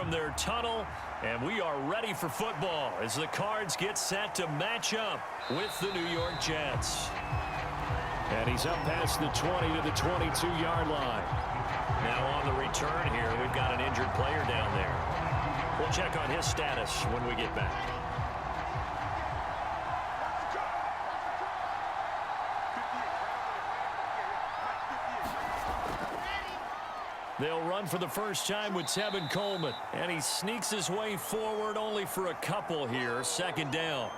from their tunnel, and we are ready for football as the Cards get set to match up with the New York Jets. And he's up past the 20 to the 22-yard line. Now on the return here, we've got an injured player down there. We'll check on his status when we get back. They'll run for the first time with Tevin Coleman. And he sneaks his way forward only for a couple here. Second down.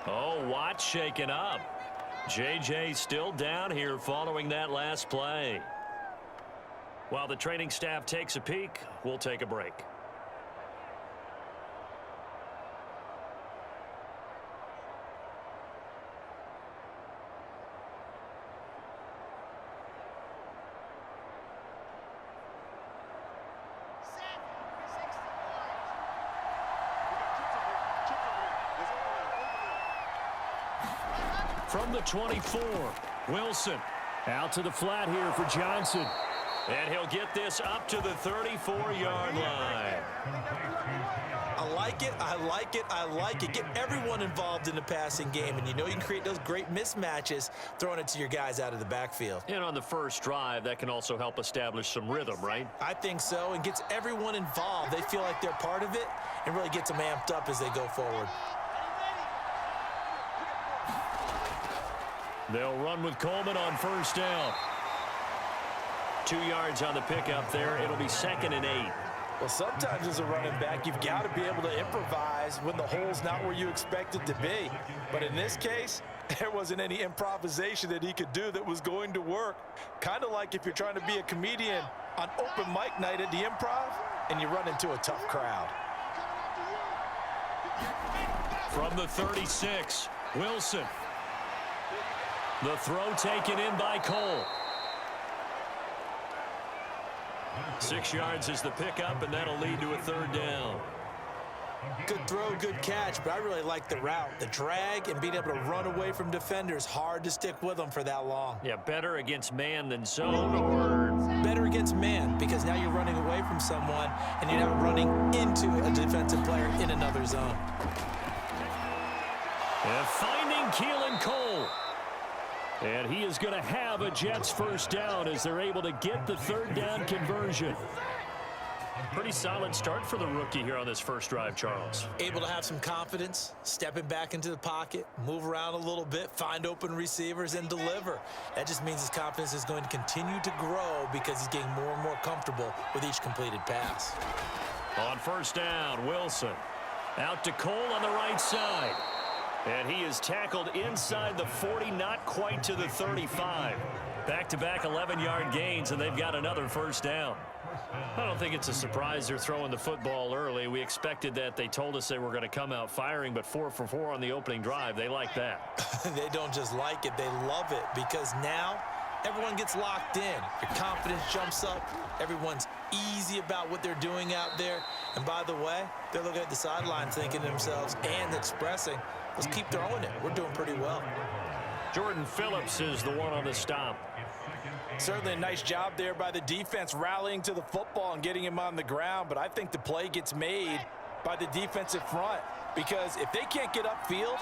Oh, Watt shaken up. J.J. still down here following that last play. While the training staff takes a peek, we'll take a break. From the 24, Wilson out to the flat here for Johnson. And he'll get this up to the 34-yard line. I like it, I like it, I like it. Get everyone involved in the passing game, and you know you can create those great mismatches throwing it to your guys out of the backfield. And on the first drive, that can also help establish some rhythm, right? I think so, and gets everyone involved. They feel like they're part of it and really gets them amped up as they go forward. They'll run with Coleman on first down. 2 yards on the pickup there. It'll be 2nd and 8. Well, sometimes as a running back, you've got to be able to improvise when the hole's not where you expect it to be. But in this case, there wasn't any improvisation that he could do that was going to work. Kind of like if you're trying to be a comedian on open mic night at the Improv and you run into a tough crowd. From the 36, Wilson. The throw taken in by Cole. 6 yards is the pickup, and that'll lead to a 3rd down. Good throw, good catch, but I really like the route. The drag and being able to run away from defenders. Hard to stick with them for that long. Yeah, better against man than zone, or better against man, because now you're running away from someone and you're not running into a defensive player in another zone. And finding Keelan Cole. And he is going to have a Jets first down as they're able to get the 3rd down conversion. Pretty solid start for the rookie here on this first drive, Charles. Able to have some confidence, stepping back into the pocket, move around a little bit, find open receivers, and deliver. That just means his confidence is going to continue to grow because he's getting more and more comfortable with each completed pass. On first down, Wilson. Out to Cole on the right side. And he is tackled inside the 40, not quite to the 35. Back-to-back 11-yard gains, and they've got another first down. I don't think it's a surprise they're throwing the football early. We expected that. They told us they were going to come out firing, but 4 for 4 on the opening drive. They like that. They don't just like it, they love it, because now everyone gets locked in. Your confidence jumps up. Everyone's easy about what they're doing out there. And by the way, they're looking at the sideline thinking to themselves and expressing, let's keep throwing it. We're doing pretty well. Jordan Phillips is the one on the stop. Certainly a nice job there by the defense rallying to the football and getting him on the ground, but I think the play gets made by the defensive front because if they can't get upfield,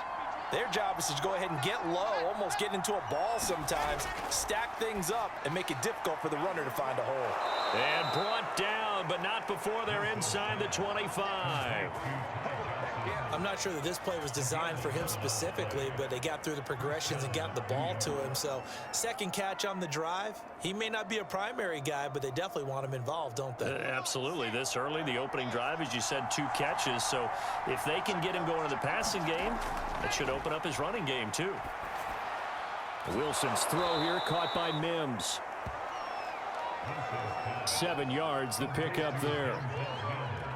their job is to go ahead and get low, almost get into a ball sometimes, stack things up, and make it difficult for the runner to find a hole. And brought down, but not before they're inside the 25. I'm not sure that this play was designed for him specifically, but they got through the progressions and got the ball to him. So, second catch on the drive. He may not be a primary guy, but they definitely want him involved, don't they? Absolutely. This early, the opening drive, as you said, 2 catches. So, if they can get him going in the passing game, that should open up his running game, too. Wilson's throw here caught by Mims. 7 yards, the pickup there.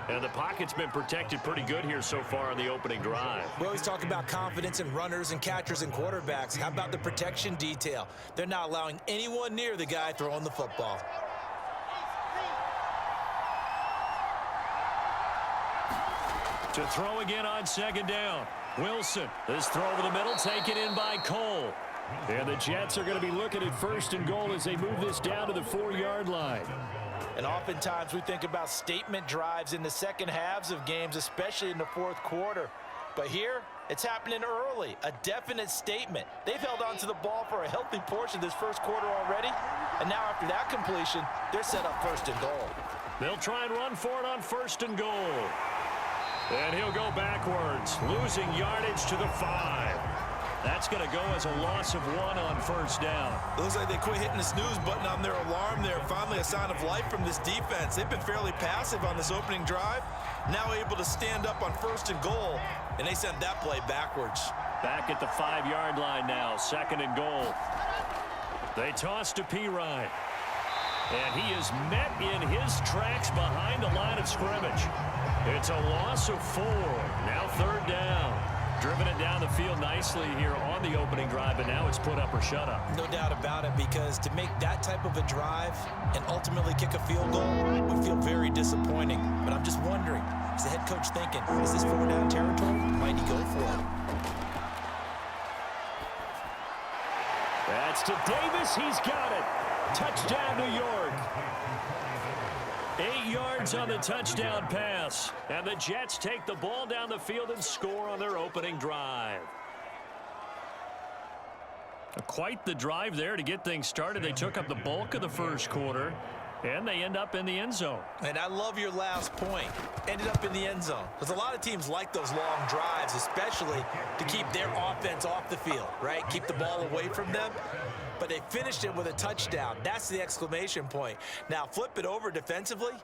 And the pocket's been protected pretty good here so far on the opening drive. We always talk about confidence in runners and catchers and quarterbacks. How about the protection detail? They're not allowing anyone near the guy throwing the football. To throw again on second down. Wilson, this throw over the middle, taken in by Cole. And the Jets are going to be looking at 1st and goal as they move this down to the 4-yard line. And oftentimes we think about statement drives in the second halves of games, especially in the fourth quarter. But here, it's happening early, a definite statement. They've held on to the ball for a healthy portion of this first quarter already, and now after that completion, they're set up first and goal. They'll try and run for it on first and goal. And he'll go backwards, losing yardage to the 5. That's going to go as a loss of 1 on first down. Looks like they quit hitting the snooze button on their alarm there. Finally a sign of life from this defense. They've been fairly passive on this opening drive. Now able to stand up on first and goal, and they sent that play backwards. Back at the 5-yard line now, second and goal. They toss to Pirine. And he is met in his tracks behind the line of scrimmage. It's a loss of 4. Now third down. Driven it down the field nicely here on the opening drive, and now it's put up or shut up. No doubt about it, because to make that type of a drive and ultimately kick a field goal would feel very disappointing. But I'm just wondering, is the head coach thinking, is this 4-down territory? Might he go for it? That's to Davis. He's got it. Touchdown, New York. 8 yards on the touchdown pass. And the Jets take the ball down the field and score on their opening drive. Quite the drive there to get things started. They took up the bulk of the first quarter, and they end up in the end zone. And I love your last point. Ended up in the end zone. Because a lot of teams like those long drives, especially to keep their offense off the field, right? Keep the ball away from them. But they finished it with a touchdown. That's the exclamation point. Now flip it over defensively.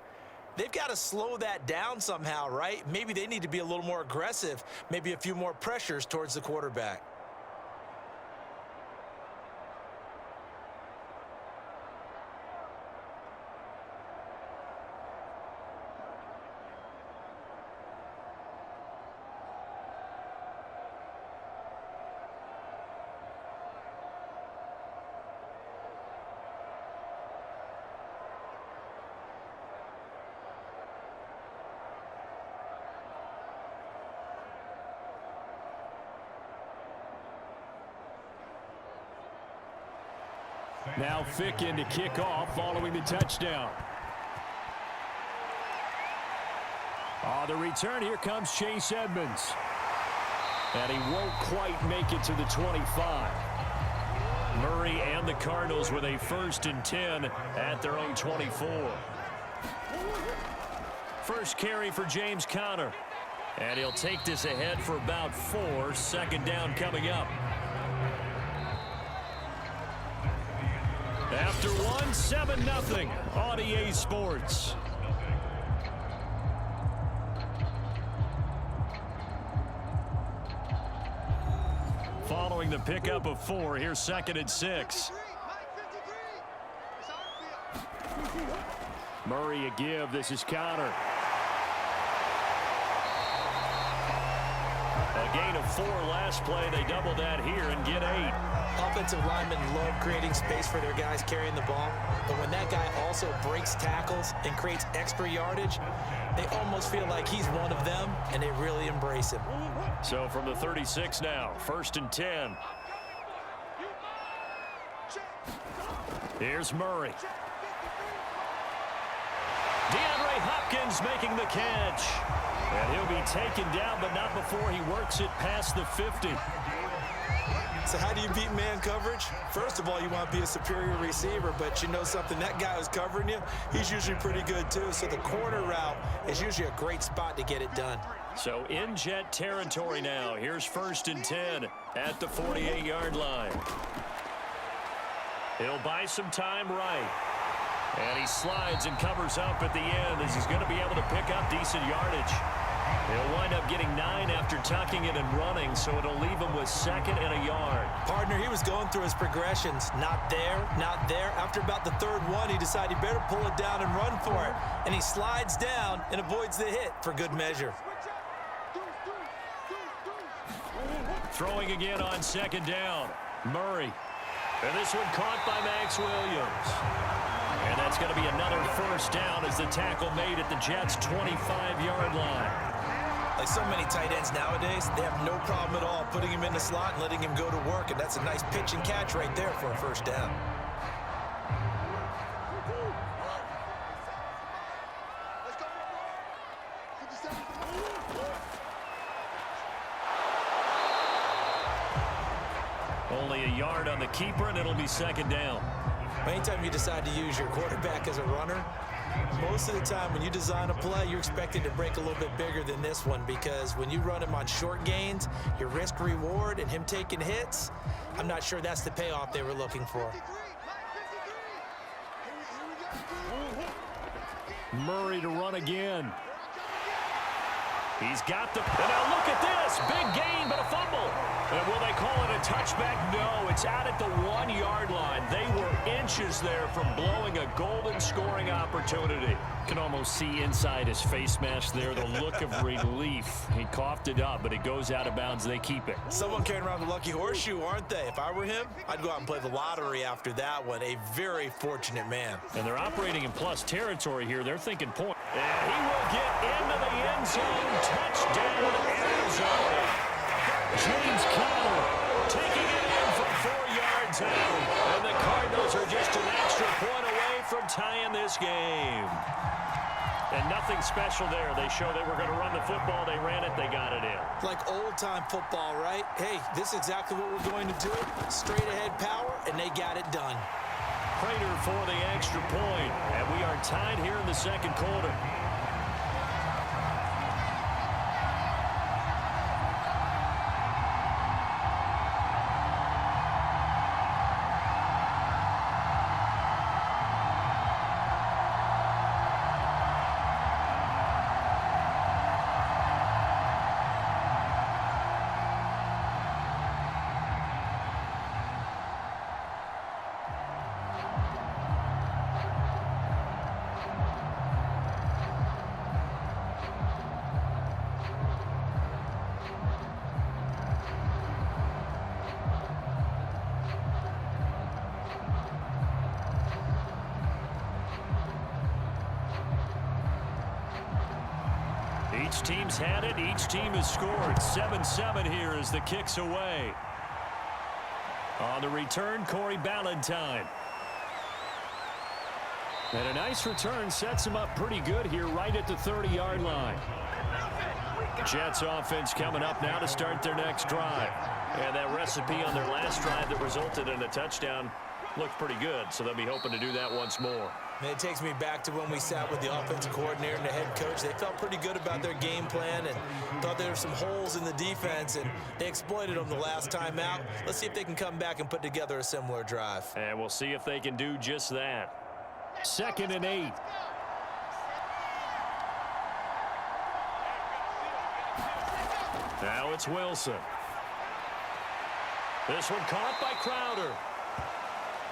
They've got to slow that down somehow, right? Maybe they need to be a little more aggressive. Maybe a few more pressures towards the quarterback. Now Fick in to kick off following the touchdown. The return, here comes Chase Edmonds. And he won't quite make it to the 25. Murray and the Cardinals with a 1st and 10 at their own 24. First carry for James Conner. And he'll take this ahead for about 4. Second down coming up. After 1, 7-0 on EA Sports. Following the pickup of 4, here's 2nd and 6. Murray a give. This is Conner. A gain of 4 last play. They double that here and get 8. Offensive linemen love creating space for their guys carrying the ball, but when that guy also breaks tackles and creates extra yardage, they almost feel like he's one of them, and they really embrace him. So from the 36 now, 1st and 10. Here's Murray. DeAndre Hopkins making the catch. And he'll be taken down, but not before he works it past the 50. So how do you beat man coverage? First of all, you want to be a superior receiver, but you know something, that guy who's covering you, he's usually pretty good too. So the corner route is usually a great spot to get it done. So in Jet territory now. Here's 1st and 10 at the 48-yard line. He'll buy some time right. And he slides and covers up at the end as he's going to be able to pick up decent yardage. He'll wind up getting 9 after tucking it and running, so it'll leave him with 2nd and a yard. Partner, he was going through his progressions. Not there, not there. After about the 3rd one, he decided he better pull it down and run for it. And he slides down and avoids the hit for good measure. Throwing again on 2nd down. Murray. And this one caught by Max Williams. And that's going to be another 1st down as the tackle made at the Jets' 25-yard line. Like so many tight ends nowadays, they have no problem at all putting him in the slot and letting him go to work, and that's a nice pitch and catch right there for a 1st down. Only a yard on the keeper, and it'll be second down. Anytime you decide to use your quarterback as a runner, most of the time when you design a play, you're expecting to break a little bit bigger than this one, because when you run him on short gains, your risk reward and him taking hits, I'm not sure that's the payoff they were looking for. Murray to run again. He's got the... And now look at this. Big gain, but a fumble. And will they call it a touchback? No, it's out at the 1-yard line. They were inches there from blowing a golden scoring opportunity. Can almost see inside his face mask there, the look of relief. He coughed it up, but it goes out of bounds. They keep it. Someone carrying around the lucky horseshoe, aren't they? If I were him, I'd go out and play the lottery after that one. A very fortunate man. And they're operating in plus territory here. They're thinking point. And he will get into the end zone. Touchdown, Arizona. James Conner taking it in from 4 yards out. And the Cardinals are just an extra point away from tying this game. And nothing special there. They show they were going to run the football. They ran it. They got it in. Like old-time football, right? Hey, this is exactly what we're going to do. Straight-ahead power, and they got it done. Prater for the extra point. And we are tied here in the second quarter. Each team's had it. Each team has scored. 7-7 here as the kick's away. On the return, Corey Ballantyne. And a nice return sets him up pretty good here right at the 30-yard line. Jets offense coming up now to start their next drive. And that recipe on their last drive that resulted in a touchdown looked pretty good, so they'll be hoping to do that once more. And it takes me back to when we sat with the offensive coordinator and the head coach. They felt pretty good about their game plan and thought there were some holes in the defense, and they exploited them the last time out. Let's see if they can come back and put together a similar drive. And we'll see if they can do just that. 2nd and 8. Now it's Wilson. This one caught by Crowder.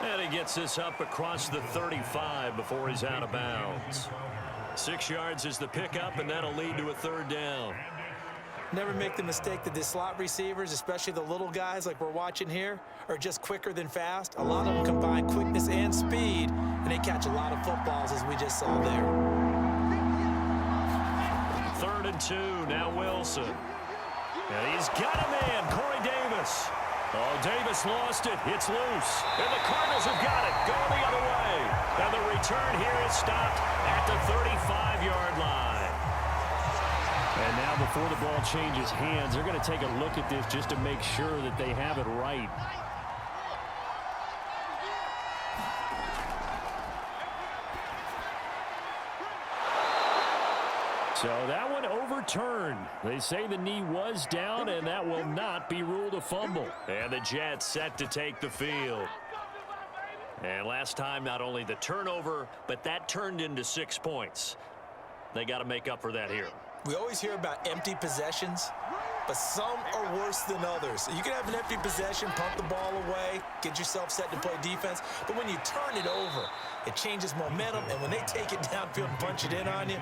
And he gets this up across the 35 before he's out of bounds. 6 yards is the pickup, and that'll lead to a 3rd down. Never make the mistake that the slot receivers, especially the little guys like we're watching here, are just quicker than fast. A lot of them combine quickness and speed, and they catch a lot of footballs, as we just saw there. 3rd and 2, now Wilson. And he's got a man, Corey Davis. Oh, Davis lost it. It's loose. And the Cardinals have got it. Going the other way. And the return here is stopped at the 35-yard line. And now before the ball changes hands, they're going to take a look at this just to make sure that they have it right. So that one overturned. They say the knee was down, and that will not be ruled a fumble. And the Jets set to take the field. And last time, not only the turnover, but that turned into 6 points. They got to make up for that here. We always hear about empty possessions, but some are worse than others. You can have an empty possession, pump the ball away, get yourself set to play defense, but when you turn it over, it changes momentum, and when they take it downfield and punch it in on you,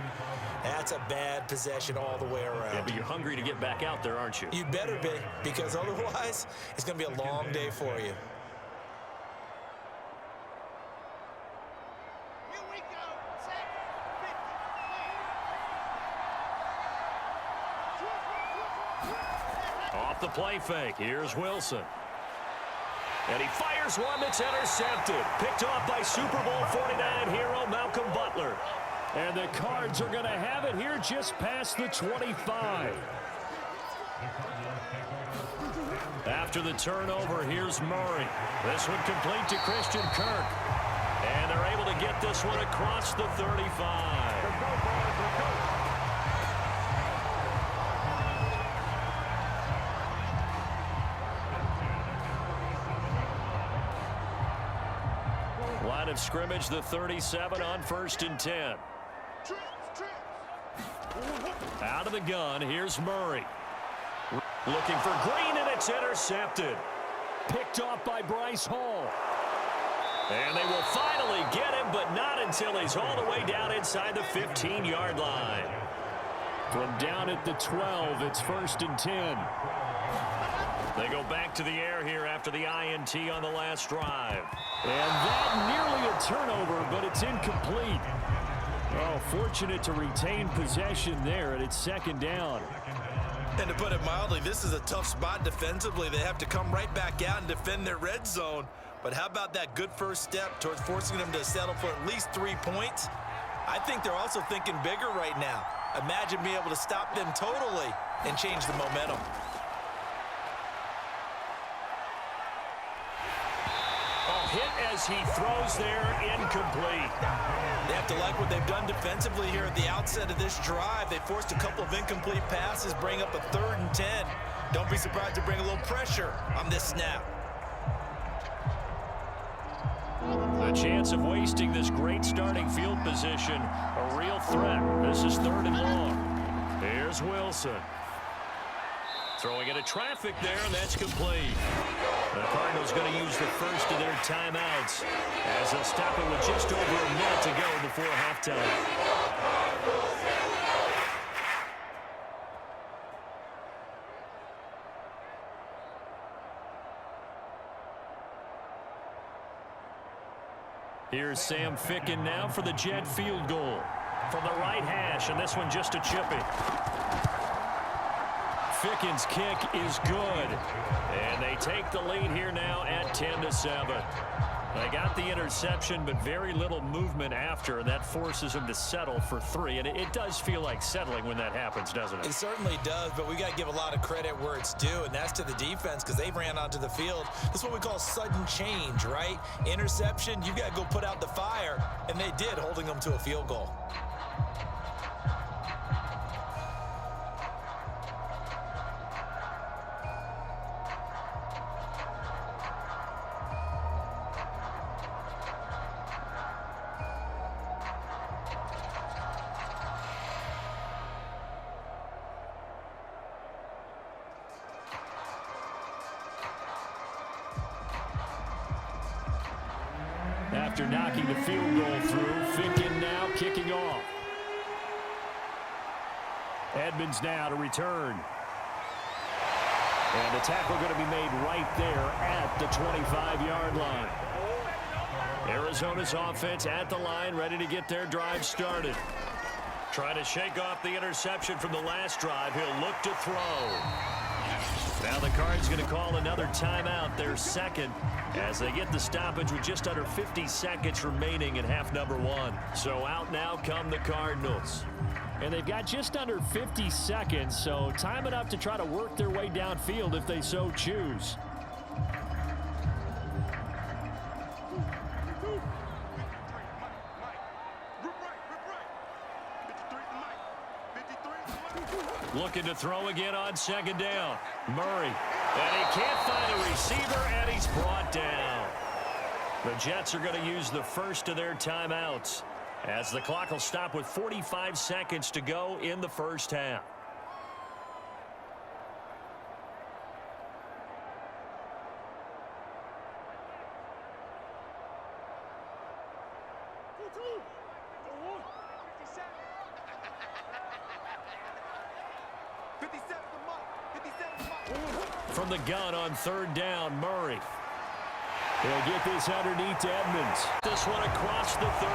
that's a bad possession all the way around. Yeah, but you're hungry to get back out there, aren't you? You better be, because otherwise, it's going to be a long day for you. Off the play fake. Here's Wilson. And he fires one that's intercepted. Picked off by Super Bowl 49 hero Malcolm Butler. And the Cards are going to have it here just past the 25. After the turnover, here's Murray. This one complete to Christian Kirk. And they're able to get this one across the 35. Line of scrimmage, the 37 on 1st and 10. Out of the gun, here's Murray. Looking for Green, and it's intercepted. Picked off by Bryce Hall. And they will finally get him, but not until he's all the way down inside the 15-yard line. From down at the 12, it's 1st and 10. They go back to the air here after the INT on the last drive. And that nearly a turnover, but it's incomplete. Oh, fortunate to retain possession there, and it's 2nd down. And to put it mildly, this is a tough spot defensively. They have to come right back out and defend their red zone. But how about that good first step towards forcing them to settle for at least 3 points? I think they're also thinking bigger right now. Imagine being able to stop them totally and change the momentum. Hit as he throws there, incomplete. They have to like what they've done defensively here at the outset of this drive. They forced a couple of incomplete passes, bring up a 3rd and 10. Don't be surprised to bring a little pressure on this snap. The chance of wasting this great starting field position, a real threat. This is 3rd and long. Here's Wilson. Throwing into traffic there, and that's complete. The Cardinals going to use the first of their timeouts as they'll stop it with just over a minute to go before halftime. Here's Sam Ficken now for the Jet field goal. From the right hash, and this one just a chippy. Ficken's kick is good. And they take the lead here now at 10-7. They got the interception, but very little movement after, and that forces them to settle for 3. And it does feel like settling when that happens, doesn't it? It certainly does, but we got to give a lot of credit where it's due, and that's to the defense because they ran onto the field. That's what we call sudden change, right? Interception, you got to go put out the fire, and they did, holding them to a field goal. After knocking the field goal through, Ficken now kicking off. Edmonds now to return. And the tackle going to be made right there at the 25-yard line. Arizona's offense at the line, ready to get their drive started. Trying to shake off the interception from the last drive. He'll look to throw. Now the Cards going to call another timeout, their 2nd, as they get the stoppage with just under 50 seconds remaining in half number 1. So out now come the Cardinals. And they've got just under 50 seconds, so time enough to try to work their way downfield if they so choose. Looking to throw again on 2nd down. Murray. And he can't find a receiver, and he's brought down. The Jets are going to use the first of their timeouts as the clock will stop with 45 seconds to go in the first half. From the gun on 3rd down, Murray. He'll get this underneath to Edmonds. This one across the 35.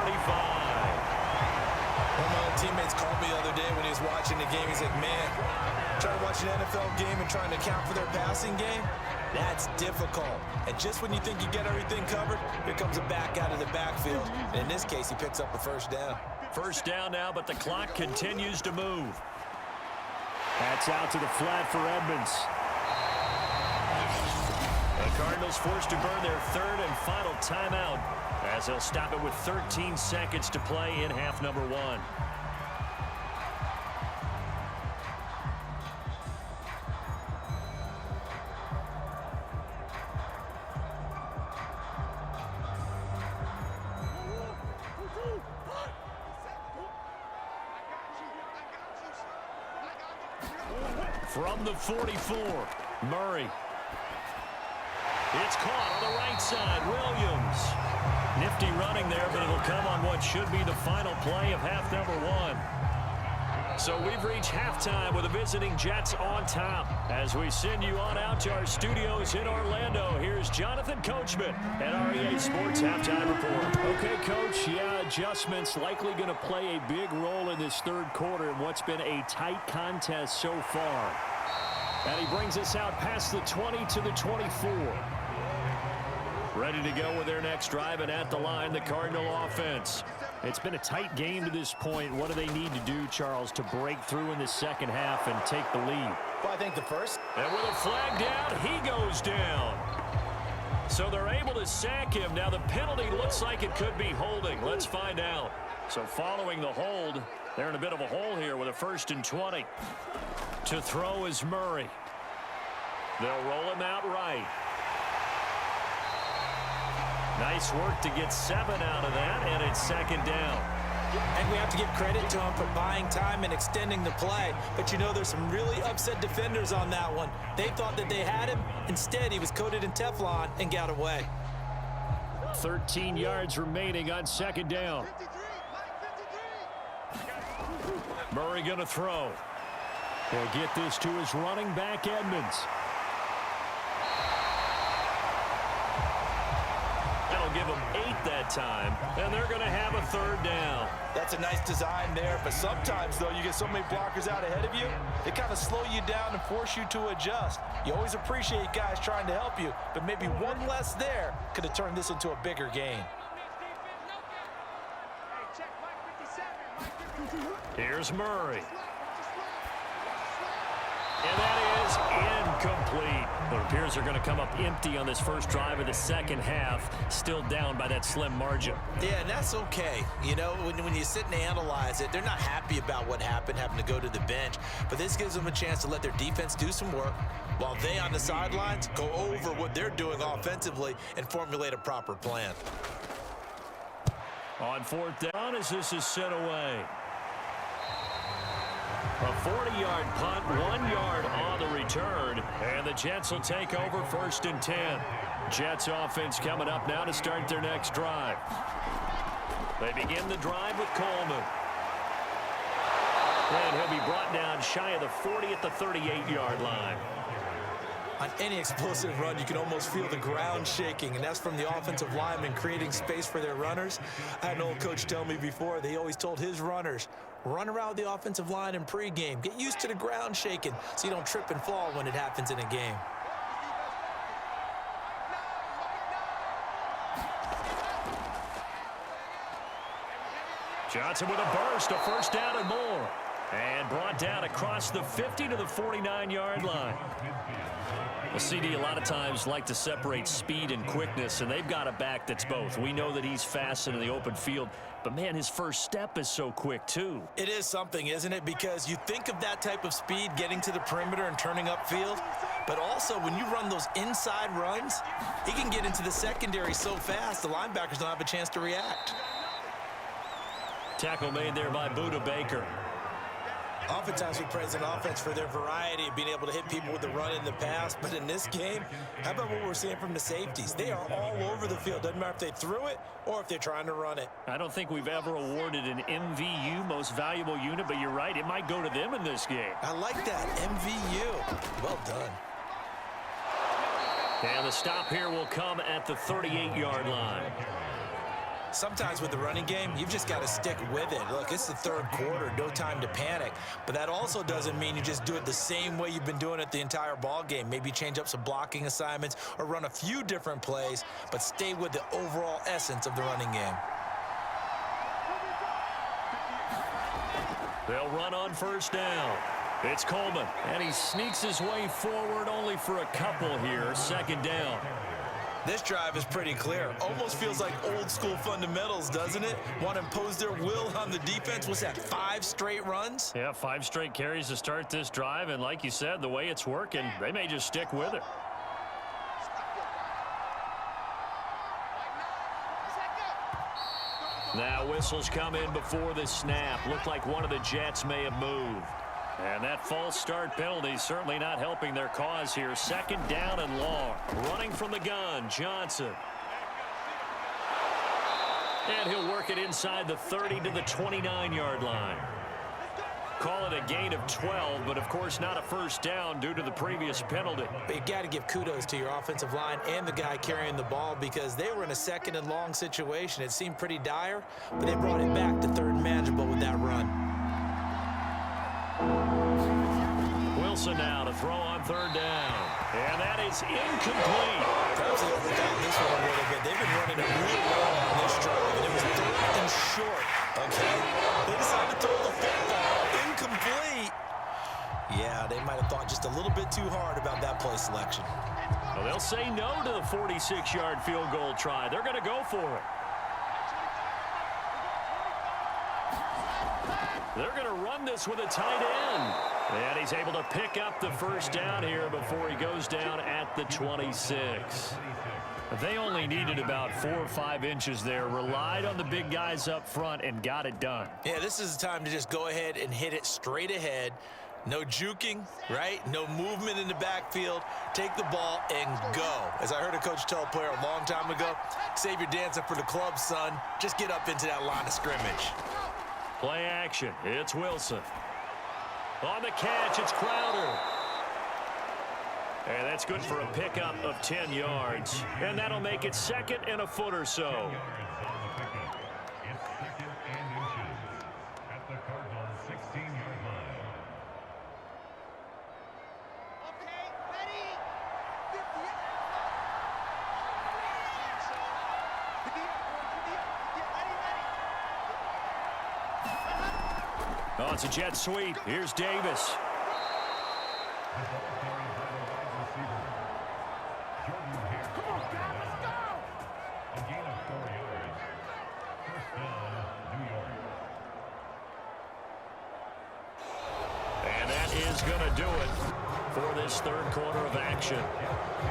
One of my old teammates called me the other day when he was watching the game. He's like, man, trying to watch an NFL game and trying to account for their passing game, that's difficult. And just when you think you get everything covered, here comes a back out of the backfield. And in this case, he picks up a 1st down. First down now, but the clock continues to move. That's out to the flat for Edmonds. The Cardinals forced to burn their third and final timeout as they'll stop it with 13 seconds to play in half number one. From the 44, Murray. It's caught on the right side, Williams. Nifty running there, but it'll come on what should be the final play of half number one. So we've reached halftime with the visiting Jets on top. As we send you on out to our studios in Orlando, here's Jonathan Coachman at REA Sports Halftime Report. Okay, Coach, adjustments likely going to play a big role in this third quarter in what's been a tight contest so far. And he brings us out past the 20 to the 24. Ready to go with their next drive, and at the line, the Cardinal offense. It's been a tight game to this point. What do they need to do, Charles, to break through in the second half and take the lead? Well, I think the first. And with a flag down, he goes down. So they're able to sack him. Now the penalty looks like it could be holding. Let's find out. So following the hold, they're in a bit of a hole here with a 1st and 20. To throw is Murray. They'll roll him out right. Nice work to get 7 out of that, and it's 2nd down. And we have to give credit to him for buying time and extending the play. But you know, there's some really upset defenders on that one. They thought that they had him. Instead, he was coated in Teflon and got away. 13 yards remaining on 2nd down. Murray going to throw. He'll get this to his running back, Edmonds. Give them 8 that time, and they're going to have a 3rd down. That's a nice design there, but sometimes, though, you get so many blockers out ahead of you, they kind of slow you down and force you to adjust. You always appreciate guys trying to help you, but maybe one less there could have turned this into a bigger gain. Here's Murray. And that is incomplete. It appears they're going to come up empty on this first drive of the second half, still down by that slim margin. Yeah, and that's okay. You know, when you sit and analyze it, they're not happy about what happened, having to go to the bench. But this gives them a chance to let their defense do some work while they on the sidelines go over what they're doing offensively and formulate a proper plan. On 4th down as this is sent away. A 40-yard punt, 1 yard on the return, and the Jets will take over 1st and 10. Jets offense coming up now to start their next drive. They begin the drive with Coleman. And he'll be brought down shy of the 40 at the 38-yard line. On any explosive run, you can almost feel the ground shaking, and that's from the offensive linemen creating space for their runners. I had an old coach tell me before, they always told his runners, run around the offensive line in pregame. Get used to the ground shaking so you don't trip and fall when it happens in a game. Johnson with a burst, a 1st down and more. And brought down across the 50 to the 49-yard line. Well, CD, a lot of times like to separate speed and quickness, and they've got a back that's both. We know that he's fast in the open field, but, man, his first step is so quick, too. It is something, isn't it? Because you think of that type of speed getting to the perimeter and turning upfield, but also when you run those inside runs, he can get into the secondary so fast the linebackers don't have a chance to react. Tackle made there by Buda Baker. Oftentimes we praise an offense for their variety of being able to hit people with the run and the pass, but in this game, how about what we're seeing from the safeties? They are all over the field. Doesn't matter if they threw it or if they're trying to run it. I don't think we've ever awarded an MVU, most valuable unit, but you're right, it might go to them in this game. I like that, MVU. Well done. And the stop here will come at the 38-yard line. Sometimes with the running game, you've just got to stick with it. Look, it's the third quarter, no time to panic. But that also doesn't mean you just do it the same way you've been doing it the entire ball game. Maybe change up some blocking assignments or run a few different plays, but stay with the overall essence of the running game. They'll run on first down. It's Coleman, and he sneaks his way forward only for a couple here. Second down. This drive is pretty clear. Almost feels like old school fundamentals, doesn't it? Want to impose their will on the defense. What's that, 5 straight runs? Yeah, 5 straight carries to start this drive, and like you said, the way it's working, they may just stick with it. Now whistles come in before the snap. Looked like one of the Jets may have moved. And that false start penalty certainly not helping their cause here. Second down and long. Running from the gun, Johnson. And he'll work it inside the 30 to the 29-yard line. Call it a gain of 12, but of course not a first down due to the previous penalty. But you got to give kudos to your offensive line and the guy carrying the ball because they were in a second and long situation. It seemed pretty dire, but they brought it back to third and manageable with that run. Wilson now to throw on third down. And that is incomplete. Perhaps they overthought this one a little bit. They've been running it real well on this drive, and it was third and short, okay? They decided to throw the football incomplete. Yeah, they might have thought just a little bit too hard about that play selection. Well, they'll say no to the 46-yard field goal try. They're going to go for it. They're going to run this with a tight end. And he's able to pick up the first down here before he goes down at the 26. They only needed about 4 or 5 inches there, relied on the big guys up front, and got it done. Yeah, this is the time to just go ahead and hit it straight ahead. No juking, right? No movement in the backfield. Take the ball and go. As I heard a coach tell a player a long time ago, save your dancing for the club, son. Just get up into that line of scrimmage. Play action. It's Wilson. On the catch, it's Crowder. And that's good for a pickup of 10 yards. And that'll make it second and a foot or so. At the Cardinals 16-yard line. Okay, ready? 50. Oh, it's a jet sweep. Here's Davis. And that is going to do it for this third quarter of action.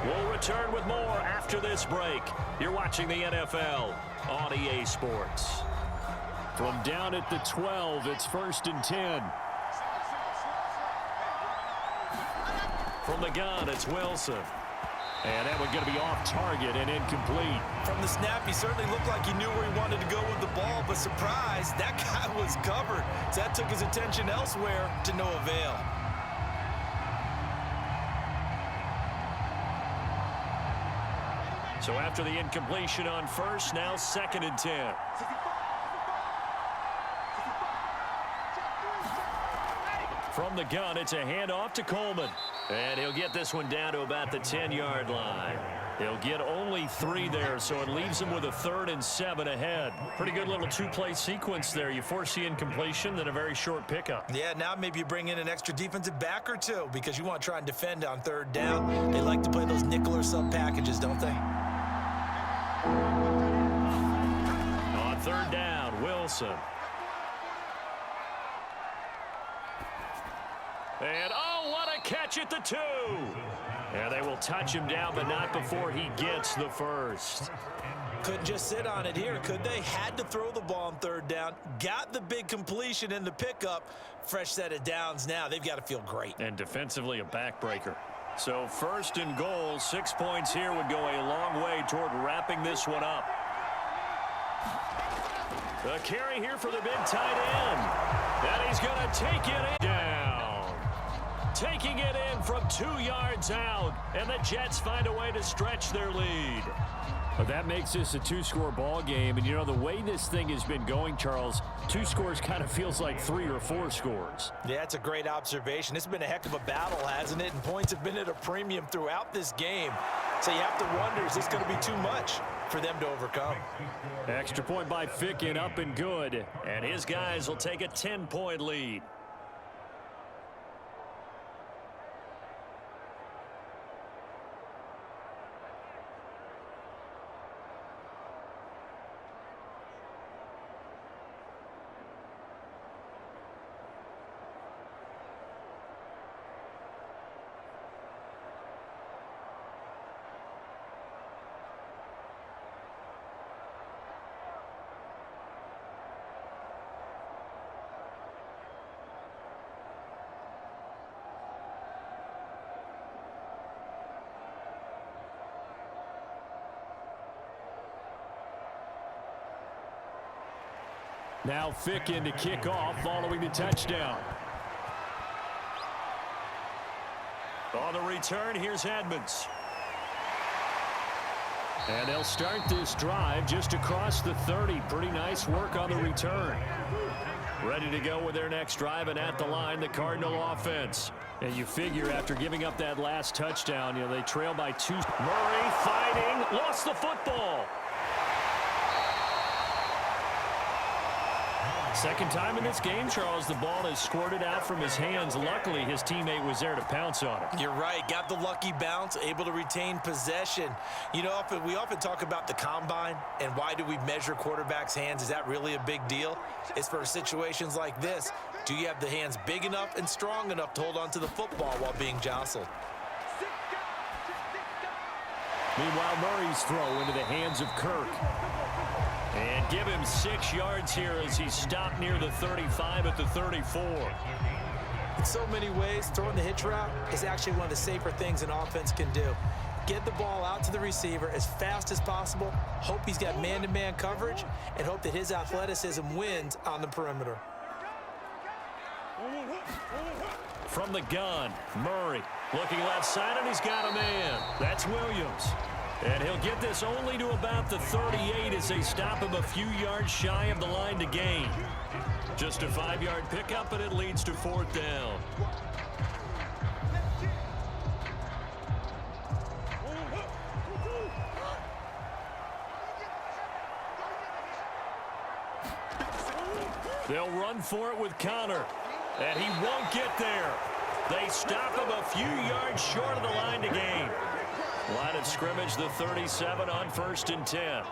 We'll return with more after this break. You're watching the NFL on EA Sports. From down at the 12, it's 1st and 10. From the gun, it's Wilson. And that one's going to be off target and incomplete. From the snap, he certainly looked like he knew where he wanted to go with the ball, but surprise, that guy was covered. So that took his attention elsewhere to no avail. So after the incompletion on first, now 2nd and 10. From the gun, it's a handoff to Coleman. And he'll get this one down to about the 10-yard line. He'll get only 3 there, so it leaves him with a 3rd and 7 ahead. Pretty good little 2-play sequence there. You force the incompletion, then a very short pickup. Yeah, now maybe you bring in an extra defensive back or 2 because you want to try and defend on 3rd down. They like to play those nickel or sub packages, don't they? On 3rd down, Wilson. And, oh, what a catch at the 2. And they will touch him down, but not before he gets the first. Couldn't just sit on it here, could they? Had to throw the ball on 3rd down. Got the big completion in the pickup. Fresh set of downs now. They've got to feel great. And defensively, a backbreaker. So 1st and goal, 6 points here would go a long way toward wrapping this one up. The carry here for the big tight end. And he's going to take it down. taking it in from 2 yards out, and the Jets find a way to stretch their lead. But that makes this a 2-score ball game, and you know the way this thing has been going, Charles, 2 scores kind of feels like 3 or 4 scores. Yeah, that's a great observation. It's been a heck of a battle, hasn't it? And points have been at a premium throughout this game. So you have to wonder, is this going to be too much for them to overcome? Extra point by Ficken, up and good. And his guys will take a 10-point lead. Now Ficken to kick off following the touchdown. On the return, here's Edmonds. And they'll start this drive just across the 30. Pretty nice work on the return. Ready to go with their next drive, and at the line, the Cardinal offense. And you figure after giving up that last touchdown, they trail by 2. Murray fighting, lost the football. Second time in this game, Charles, the ball has squirted out from his hands. Luckily, his teammate was there to pounce on it. You're right. Got the lucky bounce, able to retain possession. We often talk about the combine and why do we measure quarterbacks' hands. Is that really a big deal? It's for situations like this. Do you have the hands big enough and strong enough to hold on to the football while being jostled? Meanwhile, Murray's throw into the hands of Kirk. And give him 6 yards here as he's stopped near the 35 at the 34. In so many ways, throwing the hitch route is actually one of the safer things an offense can do. Get the ball out to the receiver as fast as possible, hope he's got man-to-man coverage, and hope that his athleticism wins on the perimeter. From the gun, Murray looking left side, and he's got a man. That's Williams. And he'll get this only to about the 38 as they stop him a few yards shy of the line to gain. Just a 5-yard pickup, and it leads to 4th down. They'll run for it with Connor, and he won't get there. They stop him a few yards short of the line to gain. Line of scrimmage, the 37 on 1st and 10.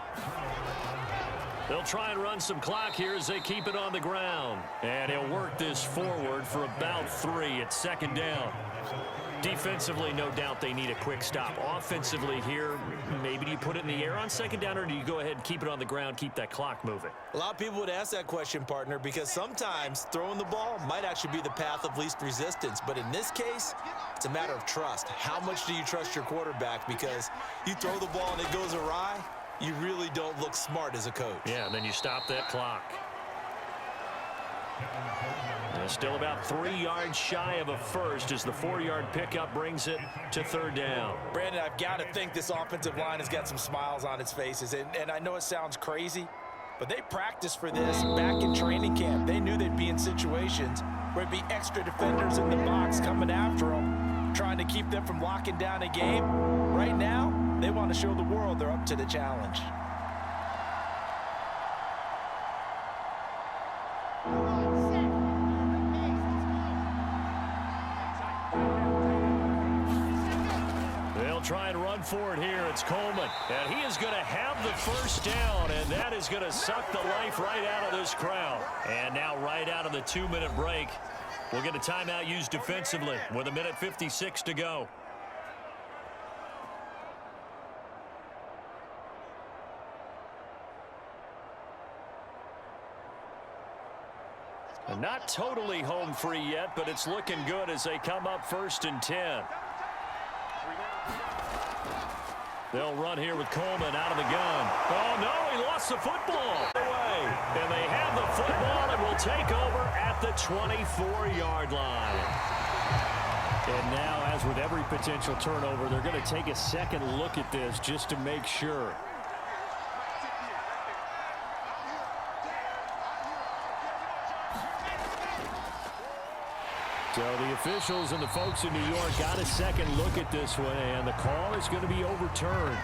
They'll try and run some clock here as they keep it on the ground. And he'll work this forward for about 3 at 2nd down. Defensively, no doubt they need a quick stop. Offensively here, maybe do you put it in the air on 2nd down, or do you go ahead and keep it on the ground, keep that clock moving? A lot of people would ask that question, partner, because sometimes throwing the ball might actually be the path of least resistance. But in this case, it's a matter of trust. How much do you trust your quarterback? Because you throw the ball and it goes awry, you really don't look smart as a coach. Yeah, and then you stop that clock. Still about 3 yards shy of a first as the 4-yard pickup brings it to 3rd down. Brandon, I've got to think this offensive line has got some smiles on its faces. And I know it sounds crazy, but they practiced for this back in training camp. They knew they'd be in situations where it'd be extra defenders in the box coming after them, trying to keep them from locking down a game. Right now, they want to show the world they're up to the challenge. Try and run for it here. It's Coleman, and he is going to have the 1st down, and that is going to suck the life right out of this crowd. And now right out of the 2-minute break, we'll get a timeout used defensively with 1:56 to go. And not totally home free yet, but it's looking good as they come up 1st and 10. They'll run here with Coleman out of the gun. Oh, no, he lost the football. Away. And they have the football and will take over at the 24-yard line. And now, as with every potential turnover, they're going to take a second look at this just to make sure. So the officials and the folks in New York got a second look at this one, and the call is going to be overturned.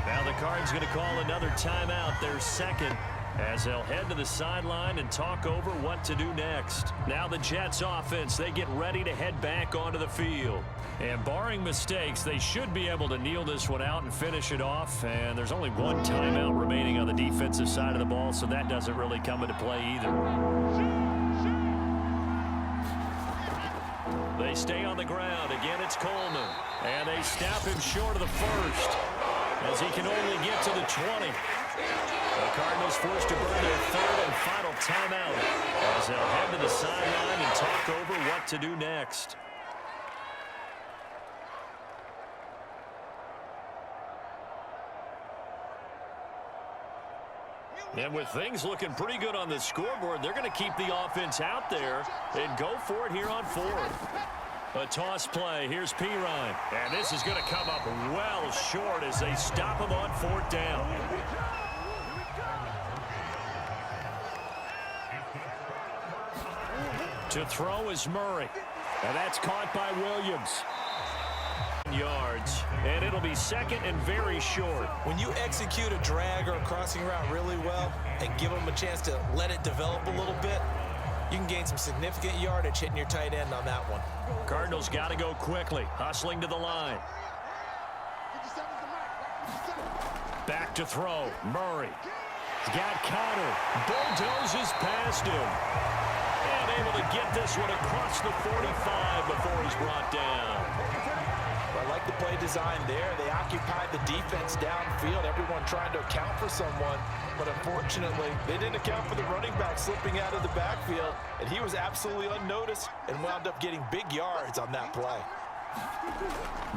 Now the Cards going to call another timeout, their second, as they'll head to the sideline and talk over what to do next. Now the Jets offense, they get ready to head back onto the field. And barring mistakes, they should be able to kneel this one out and finish it off. And there's only one timeout remaining on the defensive side of the ball, so that doesn't really come into play either. They stay on the ground. Again, it's Coleman. And they snap him short of the first, as he can only get to the 20. The Cardinals forced to burn their third and final timeout, as they'll head to the sideline and talk over what to do next. And with things looking pretty good on the scoreboard, they're going to keep the offense out there and go for it here on fourth. A toss play. Here's Pirine. And this is going to come up well short as they stop him on fourth down. To throw is Murray. And that's caught by Williams. Yards, and it'll be second and very short. When you execute a drag or a crossing route really well and give them a chance to let it develop a little bit, you can gain some significant yardage hitting your tight end on that one. Cardinals got to go quickly, hustling to the line. Back to throw, Murray. He's got counter, bulldozes past him. And able to get this one across the 45 before he's brought down. I like the play design there. They occupied the defense downfield, everyone trying to account for someone, but unfortunately, they didn't account for the running back slipping out of the backfield, and he was absolutely unnoticed and wound up getting big yards on that play.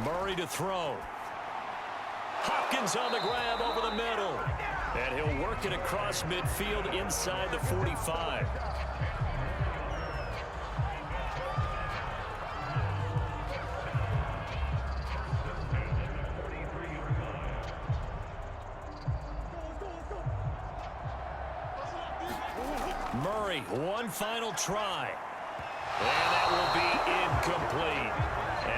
Murray to throw. Hopkins on the grab over the middle, and he'll work it across midfield inside the 45. Murray, one final try. And that will be incomplete,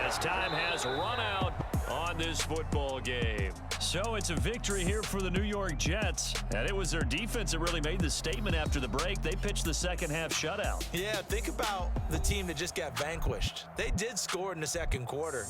as time has run out on this football game. So it's a victory here for the New York Jets, and it was their defense that really made the statement after the break. They pitched the second half shutout. Yeah, think about the team that just got vanquished. They did score in the second quarter.